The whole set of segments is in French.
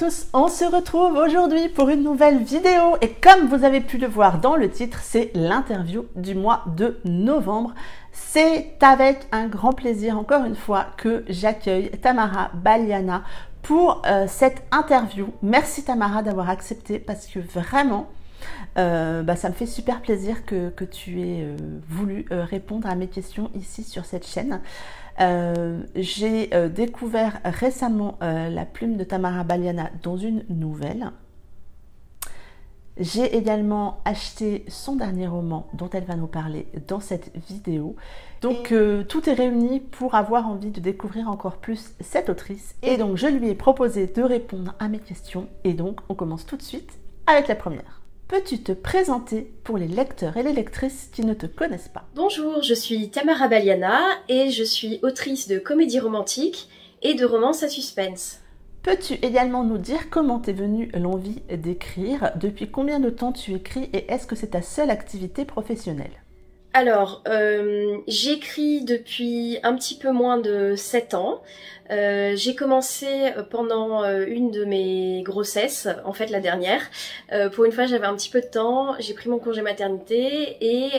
tous, on se retrouve aujourd'hui pour une nouvelle vidéo et comme vous avez pu le voir dans le titre, c'est l'interview du mois de novembre. C'est avec un grand plaisir encore une fois que j'accueille Tamara Baliana pour cette interview. Merci Tamara d'avoir accepté parce que vraiment ça me fait super plaisir que tu aies voulu répondre à mes questions ici sur cette chaîne. J'ai découvert récemment la plume de Tamara Baliana dans une nouvelle. J'ai également acheté son dernier roman dont elle va nous parler dans cette vidéo. Donc tout est réuni pour avoir envie de découvrir encore plus cette autrice. Et donc je lui ai proposé de répondre à mes questions. Et donc on commence tout de suite avec la première. Peux-tu te présenter pour les lecteurs et les lectrices qui ne te connaissent pas? Bonjour, je suis Tamara Baliana et je suis autrice de comédie romantique et de romances à suspense. Peux-tu également nous dire comment t'es venue l'envie d'écrire? Depuis combien de temps tu écris et est-ce que c'est ta seule activité professionnelle? Alors, j'écris depuis un petit peu moins de 7 ans. J'ai commencé pendant une de mes grossesses, en fait la dernière. Pour une fois, j'avais un petit peu de temps, j'ai pris mon congé maternité et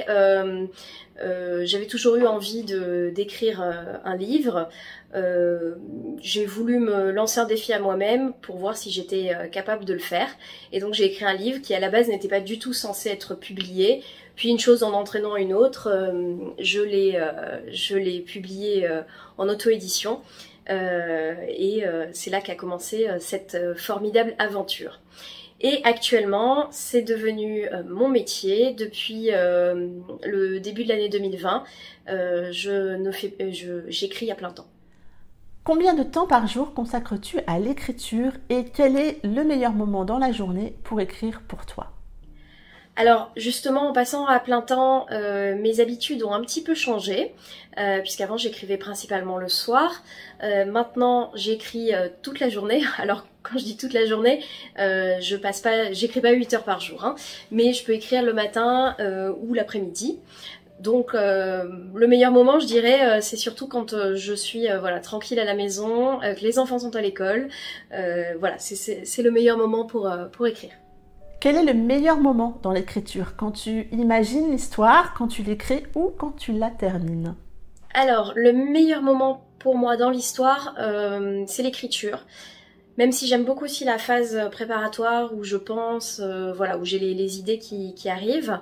j'avais toujours eu envie d'écrire un livre. J'ai voulu me lancer un défi à moi-même pour voir si j'étais capable de le faire. Et donc j'ai écrit un livre qui à la base n'était pas du tout censé être publié. Puis une chose en entraînant une autre, je l'ai publié en auto-édition. C'est là qu'a commencé cette formidable aventure. Et actuellement, c'est devenu mon métier. Depuis le début de l'année 2020, j'écris à plein temps. Combien de temps par jour consacres-tu à l'écriture et quel est le meilleur moment dans la journée pour écrire pour toi? Alors justement, en passant à plein temps, mes habitudes ont un petit peu changé, puisqu'avant j'écrivais principalement le soir. Maintenant j'écris toute la journée. Alors quand je dis toute la journée, j'écris pas 8 heures par jour, hein, mais je peux écrire le matin ou l'après-midi. Donc le meilleur moment, je dirais, c'est surtout quand je suis tranquille à la maison, que les enfants sont à l'école. Voilà, c'est le meilleur moment pour écrire. Quel est le meilleur moment dans l'écriture? Quand tu imagines l'histoire, quand tu l'écris ou quand tu la termines? Alors, le meilleur moment pour moi dans l'histoire, c'est l'écriture. Même si j'aime beaucoup aussi la phase préparatoire où je pense, où j'ai les idées qui arrivent.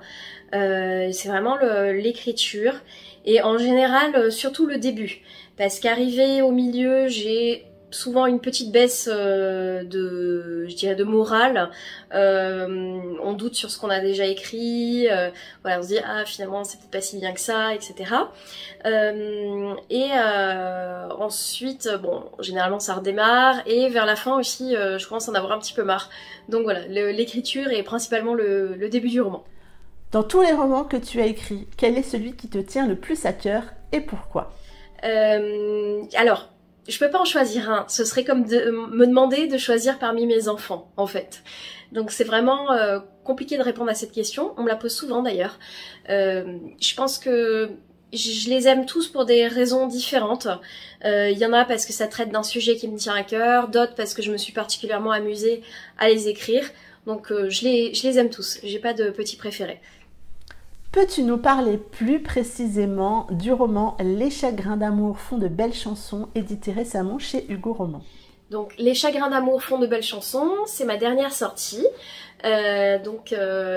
C'est vraiment l'écriture. Et en général, surtout le début. Parce qu'arrivé au milieu, j'ai souvent une petite baisse de morale. On doute sur ce qu'on a déjà écrit. On se dit ah finalement c'est peut-être pas si bien que ça, etc. Ensuite généralement ça redémarre et vers la fin aussi je commence à en avoir un petit peu marre. Donc voilà, l'écriture est principalement le début du roman. Dans tous les romans que tu as écrits, quel est celui qui te tient le plus à cœur et pourquoi? Alors, je peux pas en choisir un. Ce serait comme me demander de choisir parmi mes enfants, en fait. Donc c'est vraiment compliqué de répondre à cette question. On me la pose souvent d'ailleurs. Je pense que je les aime tous pour des raisons différentes. Il y en a parce que ça traite d'un sujet qui me tient à cœur, d'autres parce que je me suis particulièrement amusée à les écrire. Donc je les aime tous. J'ai pas de petits préférés. Peux-tu nous parler plus précisément du roman Les chagrins d'amour font de belles chansons, édité récemment chez Hugo Roman? Donc Les chagrins d'amour font de belles chansons, c'est ma dernière sortie. Il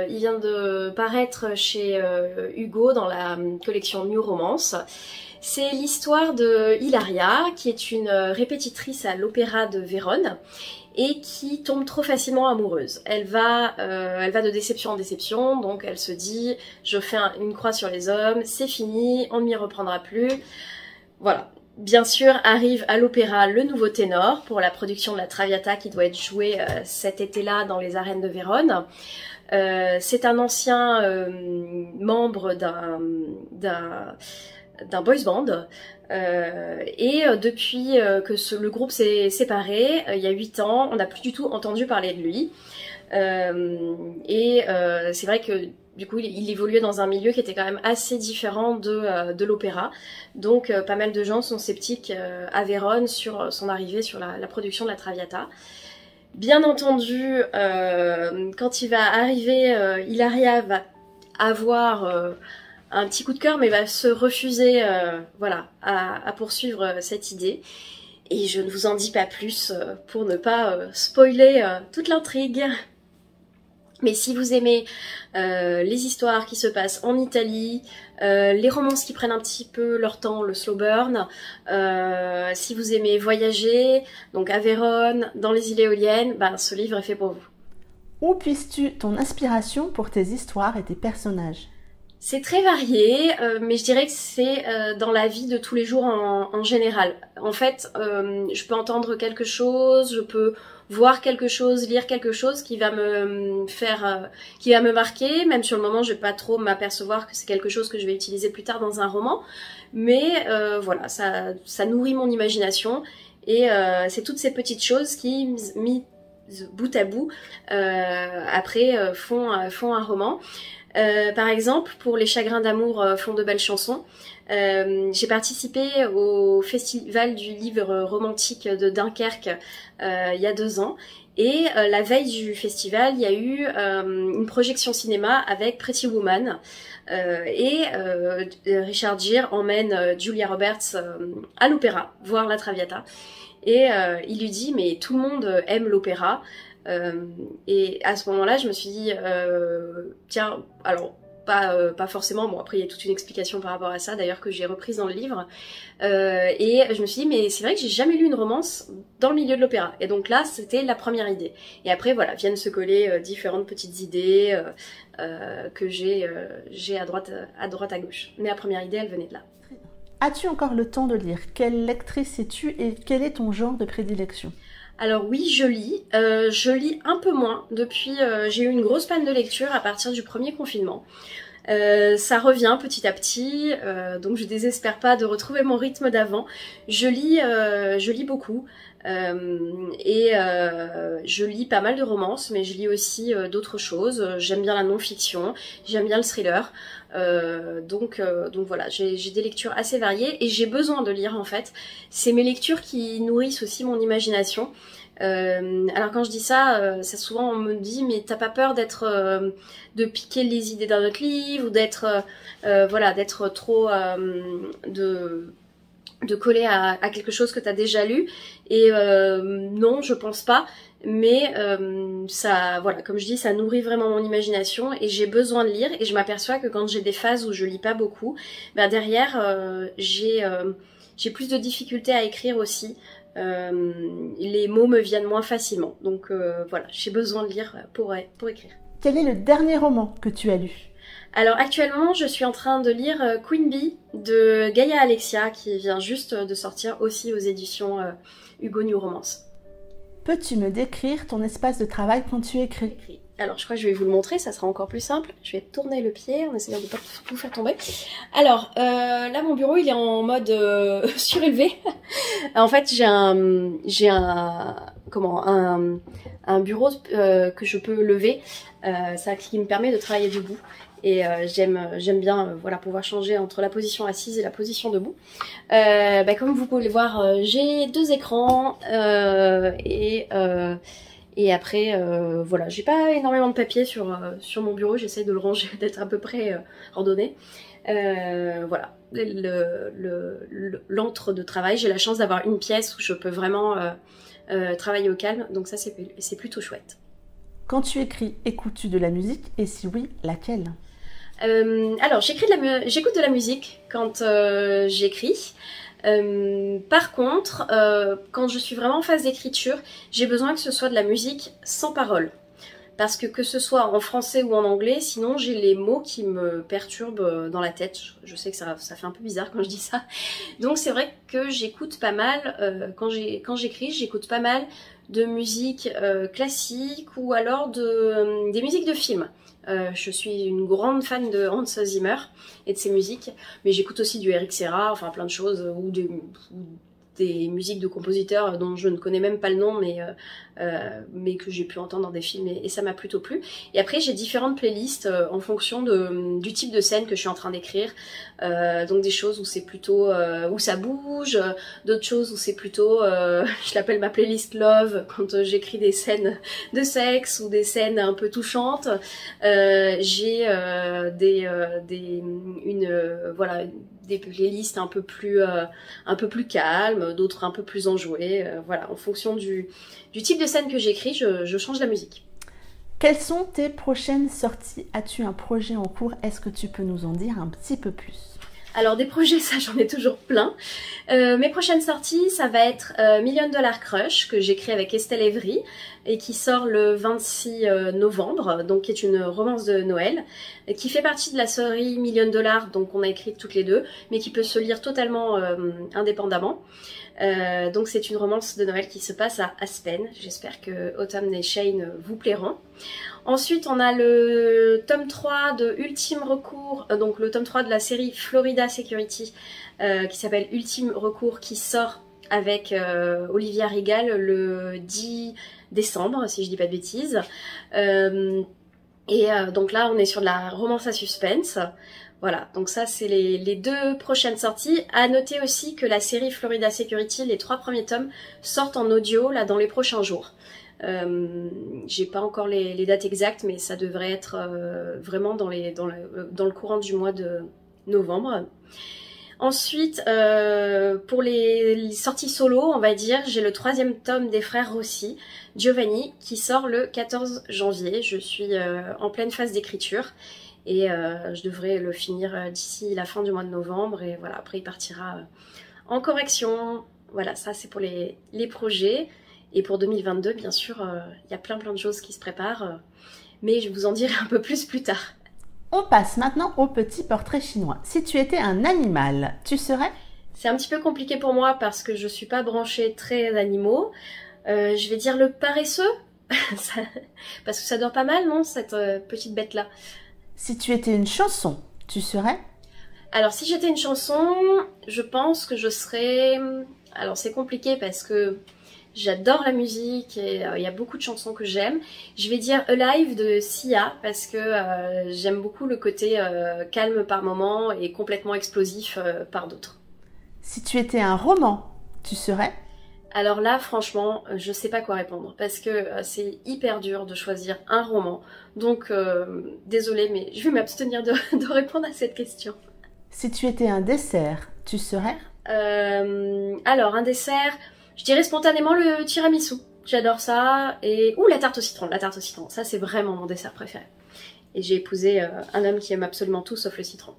vient de paraître chez Hugo dans la collection New Romance. C'est l'histoire de Hilaria, qui est une répétitrice à l'opéra de Vérone et qui tombe trop facilement amoureuse. Elle va de déception en déception, donc elle se dit « je fais une croix sur les hommes, c'est fini, on ne m'y reprendra plus ». Voilà. Bien sûr, arrive à l'opéra le nouveau ténor pour la production de la Traviata qui doit être jouée cet été-là dans les arènes de Vérone. C'est un ancien membre d'un boys band depuis que le groupe s'est séparé, il y a 8 ans, on n'a plus du tout entendu parler de lui. C'est vrai que du coup il évoluait dans un milieu qui était quand même assez différent de l'opéra, donc pas mal de gens sont sceptiques à Vérone sur son arrivée sur la production de la Traviata. Bien entendu, quand il va arriver, Hilaria va avoir un petit coup de cœur, mais va se refuser voilà, à poursuivre cette idée. Et je ne vous en dis pas plus pour ne pas spoiler toute l'intrigue. Mais si vous aimez les histoires qui se passent en Italie, les romances qui prennent un petit peu leur temps, le slow burn, si vous aimez voyager, donc à Vérone, dans les îles éoliennes, ben, ce livre est fait pour vous. Où puisses-tu ton inspiration pour tes histoires et tes personnages? C'est très varié, mais je dirais que c'est dans la vie de tous les jours en général. En fait, je peux entendre quelque chose, je peux voir quelque chose, lire quelque chose qui va me faire, qui va me marquer. Même sur le moment, je vais pas trop m'apercevoir que c'est quelque chose que je vais utiliser plus tard dans un roman. Mais voilà, ça nourrit mon imagination et c'est toutes ces petites choses qui, mis bout à bout, après font un roman. Par exemple, pour Les Chagrins d'amour font de belles chansons, j'ai participé au festival du livre romantique de Dunkerque il y a 2 ans. Et la veille du festival, il y a eu une projection cinéma avec Pretty Woman. Richard Gere emmène Julia Roberts à l'opéra, voir la Traviata. Et il lui dit, mais tout le monde aime l'opéra. Et à ce moment-là, je me suis dit, tiens, alors pas forcément, bon après il y a toute une explication par rapport à ça d'ailleurs que j'ai reprise dans le livre, et je me suis dit mais c'est vrai que j'ai jamais lu une romance dans le milieu de l'opéra, et donc là c'était la première idée, et après voilà viennent se coller différentes petites idées que j'ai à droite à gauche, mais la première idée elle venait de là. As-tu encore le temps de lire? Quelle lectrice es-tu et quel est ton genre de prédilection? Alors oui, je lis un peu moins depuis, j'ai eu une grosse panne de lecture à partir du premier confinement. Ça revient petit à petit, donc je désespère pas de retrouver mon rythme d'avant. Je lis beaucoup, je lis pas mal de romances, mais je lis aussi d'autres choses. J'aime bien la non-fiction, j'aime bien le thriller. Donc voilà, j'ai des lectures assez variées et j'ai besoin de lire en fait. C'est mes lectures qui nourrissent aussi mon imagination. Alors quand je dis ça, ça souvent on me dit mais t'as pas peur de piquer les idées d'un autre livre ou d'être trop de coller à quelque chose que t'as déjà lu, et non, je pense pas, mais ça, voilà, comme je dis, ça nourrit vraiment mon imagination et j'ai besoin de lire, et je m'aperçois que quand j'ai des phases où je lis pas beaucoup, ben derrière j'ai plus de difficultés à écrire aussi. Les mots me viennent moins facilement, donc voilà, j'ai besoin de lire pour écrire. Quel est le dernier roman que tu as lu? Alors actuellement, je suis en train de lire Queen Bee de Gaïa Alexia, qui vient juste de sortir aussi aux éditions Hugo New Romance. Peux-tu me décrire ton espace de travail quand tu écris? Alors je crois que je vais vous le montrer, ça sera encore plus simple. Je vais tourner le pied en essayant de ne pas tout faire tomber. Alors là mon bureau il est en mode surélevé. En fait j'ai un bureau que je peux lever, ça qui me permet de travailler debout. Et j'aime bien voilà, pouvoir changer entre la position assise et la position debout. Comme vous pouvez le voir, j'ai 2 écrans et après voilà, j'ai pas énormément de papier sur mon bureau, j'essaye de le ranger, d'être à peu près ordonné. Voilà, l'antre de travail, j'ai la chance d'avoir une pièce où je peux vraiment travailler au calme, donc ça c'est plutôt chouette. Quand tu écris, écoutes-tu de la musique, et si oui, laquelle? Alors j'écoute de la musique quand j'écris. Par contre, quand je suis vraiment en phase d'écriture, j'ai besoin que ce soit de la musique sans parole. Parce que ce soit en français ou en anglais, sinon j'ai les mots qui me perturbent dans la tête. Je sais que ça fait un peu bizarre quand je dis ça. Donc c'est vrai que j'écoute pas mal, quand j'écris, j'écoute pas mal de musique classique ou alors des musiques de films. Je suis une grande fan de Hans Zimmer et de ses musiques, mais j'écoute aussi du Eric Serra, enfin plein de choses, ou des musiques de compositeurs dont je ne connais même pas le nom, mais que j'ai pu entendre dans des films et ça m'a plutôt plu. Et après j'ai différentes playlists en fonction du type de scène que je suis en train d'écrire. Donc des choses où c'est plutôt où ça bouge, d'autres choses où c'est plutôt je l'appelle ma playlist love quand j'écris des scènes de sexe ou des scènes un peu touchantes. J'ai voilà, des playlists un peu plus calmes, d'autres un peu plus enjouées. Voilà, en fonction du type de scène que j'écris, je change la musique. Quelles sont tes prochaines sorties? As-tu un projet en cours? Est-ce que tu peux nous en dire un petit peu plus? Alors des projets, ça j'en ai toujours plein. Mes prochaines sorties, ça va être Million Dollar Crush, que j'écris avec Estelle Evry, et qui sort le 26 novembre, donc qui est une romance de Noël, qui fait partie de la série Million Dollar, donc on a écrit toutes les deux, mais qui peut se lire totalement indépendamment. Donc c'est une romance de Noël qui se passe à Aspen. J'espère que Autumn et Shane vous plairont. Ensuite, on a le tome 3 de Ultime Recours, donc le tome 3 de la série Florida Security, qui s'appelle Ultime Recours, qui sort avec Olivia Regal le 10 décembre, si je dis pas de bêtises. Donc là, on est sur de la romance à suspense. Voilà, donc ça c'est les deux prochaines sorties. À noter aussi que la série Florida Security, les 3 premiers tomes, sortent en audio là dans les prochains jours. J'ai pas encore les dates exactes, mais ça devrait être vraiment dans le courant du mois de novembre. Ensuite, pour les sorties solo, on va dire, j'ai le 3e tome des frères Rossi, Giovanni, qui sort le 14 janvier. Je suis en pleine phase d'écriture. Et je devrais le finir d'ici la fin du mois de novembre. Et voilà, après il partira en correction. Voilà, ça c'est pour les projets. Et pour 2022, bien sûr, il y a plein de choses qui se préparent. Mais je vous en dirai un peu plus tard. On passe maintenant au petit portrait chinois. Si tu étais un animal, tu serais? C'est un petit peu compliqué pour moi parce que je suis pas branchée très animaux. Je vais dire le paresseux. Parce que ça dort pas mal, non, cette petite bête-là. Si tu étais une chanson, tu serais? Alors si j'étais une chanson, je pense que je serais... Alors c'est compliqué parce que j'adore la musique et il y a beaucoup de chansons que j'aime. Je vais dire Alive de Sia parce que j'aime beaucoup le côté calme par moments et complètement explosif par d'autres. Si tu étais un roman, tu serais? Alors là, franchement, je sais pas quoi répondre parce que c'est hyper dur de choisir un roman. Donc, désolée, mais je vais m'abstenir de répondre à cette question. Si tu étais un dessert, tu serais? Alors, un dessert, je dirais spontanément le tiramisu. J'adore ça. Ou la tarte au citron. La tarte au citron, ça c'est vraiment mon dessert préféré. Et j'ai épousé un homme qui aime absolument tout sauf le citron.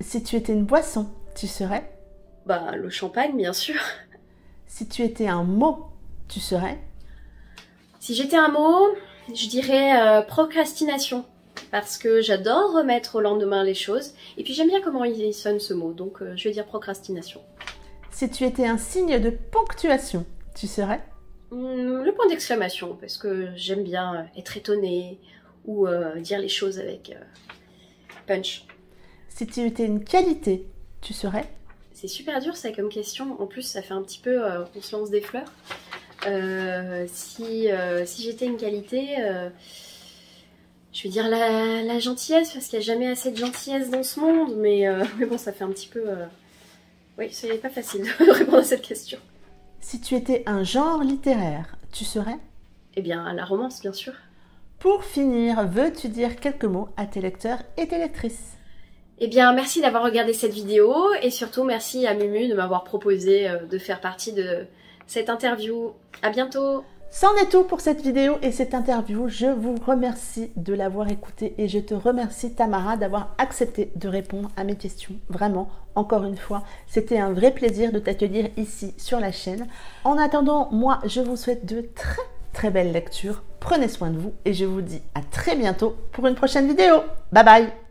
Si tu étais une boisson, tu serais? Bah, le champagne, bien sûr. Si tu étais un mot, tu serais? Si j'étais un mot, je dirais procrastination. Parce que j'adore remettre au lendemain les choses. Et puis j'aime bien comment il sonne ce mot, donc je vais dire procrastination. Si tu étais un signe de ponctuation, tu serais? Le point d'exclamation, parce que j'aime bien être étonnée ou dire les choses avec punch. Si tu étais une qualité, tu serais? C'est super dur ça comme question, en plus ça fait un petit peu on se lance des fleurs. Si j'étais une qualité, je vais dire la gentillesse, parce qu'il n'y a jamais assez de gentillesse dans ce monde, mais bon ça fait un petit peu... Oui, ce n'est pas facile de répondre à cette question. Si tu étais un genre littéraire, tu serais? Eh bien la romance bien sûr. Pour finir, veux-tu dire quelques mots à tes lecteurs et tes lectrices? Eh bien, merci d'avoir regardé cette vidéo et surtout merci à Mumu de m'avoir proposé de faire partie de cette interview. À bientôt! C'en est tout pour cette vidéo et cette interview. Je vous remercie de l'avoir écoutée et je te remercie Tamara d'avoir accepté de répondre à mes questions. Vraiment, encore une fois, c'était un vrai plaisir de t'accueillir ici sur la chaîne. En attendant, moi, je vous souhaite de très belles lectures. Prenez soin de vous et je vous dis à très bientôt pour une prochaine vidéo. Bye bye!